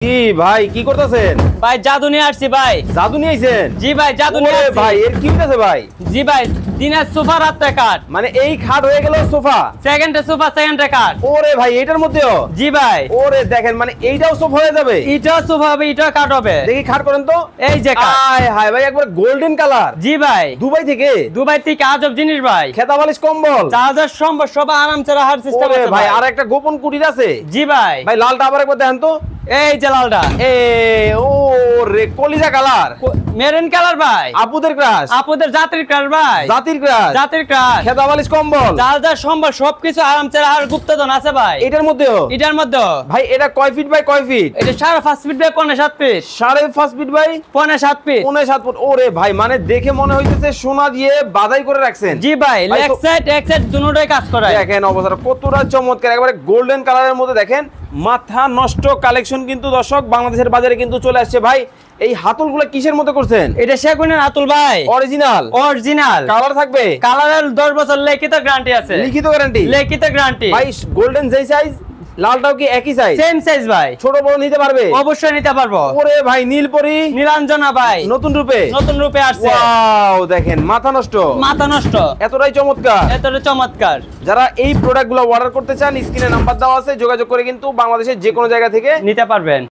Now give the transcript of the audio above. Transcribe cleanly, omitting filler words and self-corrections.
কি ভাই কি করতেছেন? ভাই জাদু নিয়ে আসছি ভাই। জাদু নিয়ে আইছেন? জি ভাই জাদু নিয়ে ওরে আসছি। ভাই এর কি হইতাছে ভাই? জি ভাই দিনের সোফা রাত্রে কাট। মানে এই খাট হয়ে গেল সোফা, সেকেন্ডে সোফা সেকেন্ডে কাট। ওরে ভাই এটার মধ্যেও? জি ভাই ওরে দেখেন মানে এইটাও সোফা হয়ে যাবে। এটা সোফা হবে এটা কাট হবে। দেখি খাট করেন তো। এই যে কাট। আয় হায় ভাই একবার গোল্ডেন কালার। জি ভাই দুবাই থেকে? দুবাই থেকে আজব জিনিস ভাই। খেতা বালিশ কম্বল চার্জার সম্ভব সব আরামসে রাখার সিস্টেম ওরে আছে ভাই ভাই। আর একটা গোপন কুটির আছে। জি ভাই ভাই লালটা আবার একবার দেখেন তো। এই যে লালটা এ ও রে কলিজা কালার, মেরুন কালার ভাই। আপুদের ক্রাশ, আপুদের জাতির কার ভাই। জাতির ক্রাশ, জাতির কার। খেতা বালিশ কম্বল চার্জার সম্ভব সবকিছু আরামসে রাখার গুপ্তধন আছে ভাই। এটার মধ্যেও? এটার মধ্যে ভাই এটা কয় ফিট বাই কয় ফিট? এটা 5.5 feet by 5.7 feet. 5.5 feet by 5.7 feet. 5.7 foot. ওরে ভাই মানে দেখে মনে হইতেছে সোনা দিয়ে বাধাই করে রাখছেন। জি ভাই ভাই, লেগ তো- সাইড এক সাইড দুটোই কাজ করে। দেখেন অবস্থা কতটা চমৎকার, একবারে গোল্ডেন কালারের মধ্যে দেখেন মাথা নষ্ট কালেকশন কিন্তু দর্শক বাংলাদেশের বাজারে কিন্তু চলে আসছে। ভাই এই হাতলগুলো কিসের মধ্যে করছেন? এটা সেগুনের আতুল ভাই। অরিজিনাল অরিজিনাল কালার থাকবে? কালারের 10 বছর লিখিত গ্যারান্টি আছে। লিখিত গ্যারান্টি? লিখিত গ্যারান্টি। ভাই গোল্ডেন যেই সাইজ লালটাও কি একই সাইজ? সেম সাইজ ভাই। ছোট বড় নিতে পারবে? অবশ্যই নিতে পারবো। ওরে ভাই নীলপরি নীলাঞ্জনা ভাই নতুন রূপে? নতুন রূপে আসছে। ওয়াও দেখেন মাথা নষ্ট, মাথা নষ্ট এতটাই চমৎকার। এতটা চমৎকার। যারা এই প্রোডাক্টগুলো অর্ডার করতে চান স্ক্রিনে নাম্বার দেওয়া আছে, যোগাযোগ করে কিন্তু বাংলাদেশের যে কোনো জায়গা থেকে নিতে পারবেন।